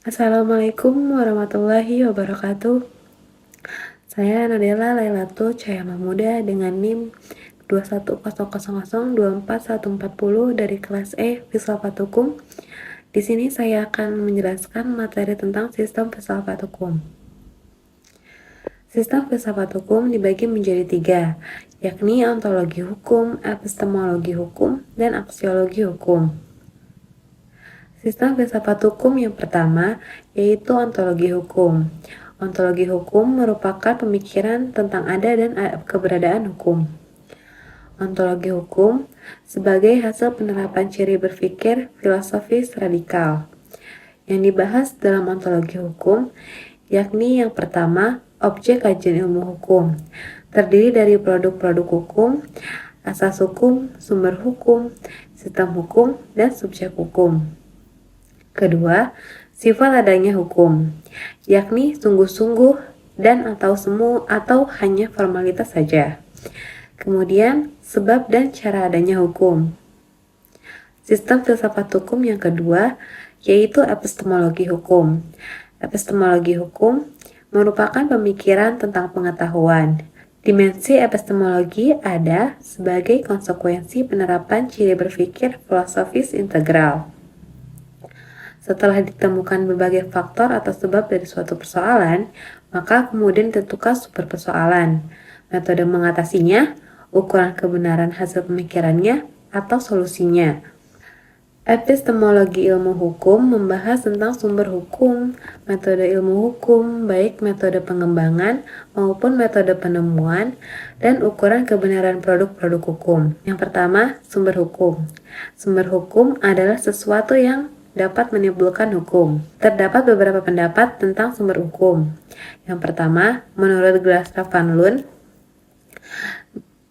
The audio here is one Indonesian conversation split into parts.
Assalamualaikum warahmatullahi wabarakatuh. Saya Nadela Lailatul Cahaya Mahmuda dengan NIM 21000241140 dari kelas E Filsafat Hukum. Di sini saya akan menjelaskan materi tentang sistem filsafat hukum. Sistem filsafat hukum dibagi menjadi 3, yakni ontologi hukum, epistemologi hukum, dan aksiologi hukum. Sistem filsafat hukum yang pertama yaitu ontologi hukum. Ontologi hukum merupakan pemikiran tentang ada dan keberadaan hukum. Ontologi hukum sebagai hasil penerapan ciri berpikir filosofis radikal. Yang dibahas dalam ontologi hukum yakni yang pertama, objek kajian ilmu hukum. Terdiri dari produk-produk hukum, asas hukum, sumber hukum, sistem hukum, dan subjek hukum. Kedua, sifat adanya hukum, yakni sungguh-sungguh dan atau semu atau hanya formalitas saja. Kemudian, sebab dan cara adanya hukum. Sistem filsafat hukum yang kedua yaitu epistemologi hukum. Epistemologi hukum merupakan pemikiran tentang pengetahuan. Dimensi epistemologi ada sebagai konsekuensi penerapan ciri berpikir filosofis integral. Setelah ditemukan berbagai faktor atau sebab dari suatu persoalan, maka kemudian ditentukan sumber persoalan, metode mengatasinya, ukuran kebenaran hasil pemikirannya, atau solusinya. Epistemologi ilmu hukum membahas tentang sumber hukum, metode ilmu hukum, baik metode pengembangan maupun metode penemuan, dan ukuran kebenaran produk-produk hukum. Yang pertama, sumber hukum. Sumber hukum adalah sesuatu yang dapat menimbulkan hukum. Terdapat beberapa pendapat tentang sumber hukum. Yang pertama, menurut Glastra van Loon,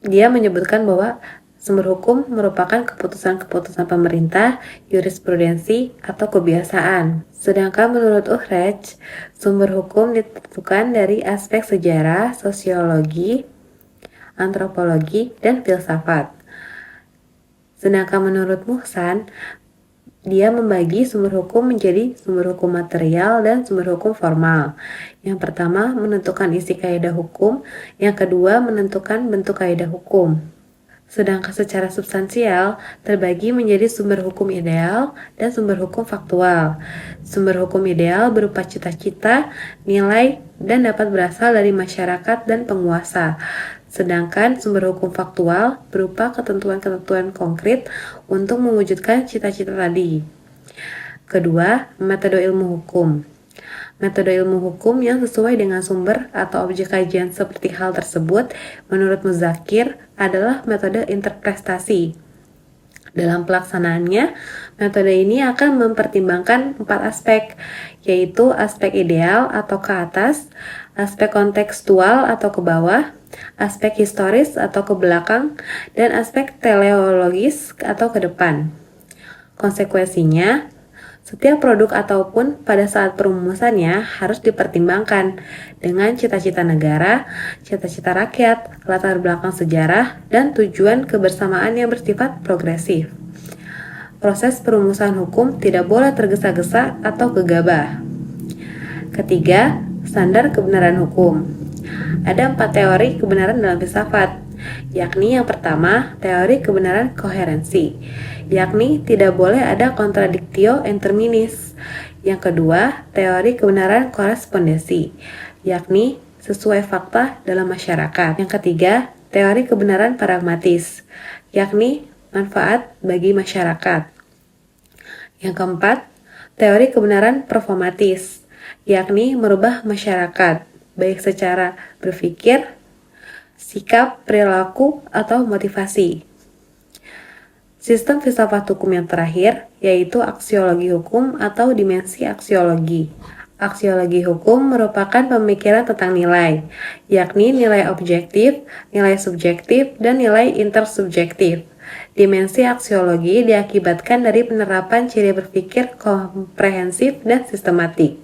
dia menyebutkan bahwa sumber hukum merupakan keputusan-keputusan pemerintah, jurisprudensi, atau kebiasaan. Sedangkan menurut Uhrecht, sumber hukum ditentukan dari aspek sejarah, sosiologi, antropologi, dan filsafat. Sedangkan menurut Muhsan, dia membagi sumber hukum menjadi sumber hukum material dan sumber hukum formal. Yang pertama menentukan isi kaidah hukum, yang kedua menentukan bentuk kaidah hukum. Sedangkan secara substansial terbagi menjadi sumber hukum ideal dan sumber hukum faktual. Sumber hukum ideal berupa cita-cita, nilai, dan dapat berasal dari masyarakat dan penguasa. Sedangkan sumber hukum faktual berupa ketentuan-ketentuan konkret untuk mewujudkan cita-cita tadi. Kedua, metode ilmu hukum. Metode ilmu hukum yang sesuai dengan sumber atau objek kajian seperti hal tersebut menurut Muzakir adalah metode interpretasi. Dalam pelaksanaannya, metode ini akan mempertimbangkan 4 aspek, yaitu aspek ideal atau ke atas, aspek kontekstual atau ke bawah, aspek historis atau ke belakang, dan aspek teleologis atau ke depan. Konsekuensinya, setiap produk ataupun pada saat perumusannya harus dipertimbangkan dengan cita-cita negara, cita-cita rakyat, latar belakang sejarah, dan tujuan kebersamaan yang bersifat progresif. Proses perumusan hukum tidak boleh tergesa-gesa atau gegabah. Ketiga, standar kebenaran hukum. Ada 4 teori kebenaran dalam filsafat, yakni yang pertama, teori kebenaran koherensi, yakni tidak boleh ada contradictio interminis. Yang kedua, teori kebenaran korespondensi, yakni sesuai fakta dalam masyarakat. Yang ketiga, teori kebenaran pragmatis, yakni manfaat bagi masyarakat. Yang keempat, teori kebenaran performatis, yakni merubah masyarakat, baik secara berpikir, sikap, perilaku, atau motivasi. Sistem filsafat hukum yang terakhir yaitu aksiologi hukum atau dimensi aksiologi. Aksiologi hukum merupakan pemikiran tentang nilai, yakni nilai objektif, nilai subjektif, dan nilai intersubjektif. Dimensi aksiologi diakibatkan dari penerapan ciri berpikir komprehensif dan sistematik.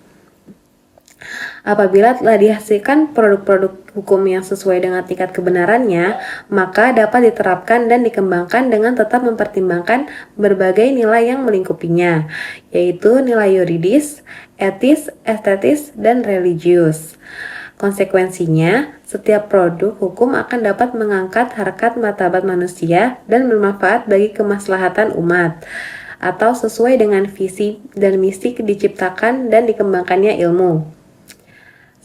Apabila telah dihasilkan produk-produk hukum yang sesuai dengan tingkat kebenarannya, maka dapat diterapkan dan dikembangkan dengan tetap mempertimbangkan berbagai nilai yang melingkupinya, yaitu nilai yuridis, etis, estetis, dan religius. Konsekuensinya, setiap produk hukum akan dapat mengangkat harkat martabat manusia dan bermanfaat bagi kemaslahatan umat, atau sesuai dengan visi dan misi diciptakan dan dikembangkannya ilmu.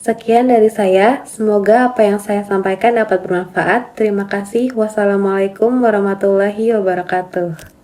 Sekian dari saya, semoga apa yang saya sampaikan dapat bermanfaat. Terima kasih. Wassalamualaikum warahmatullahi wabarakatuh.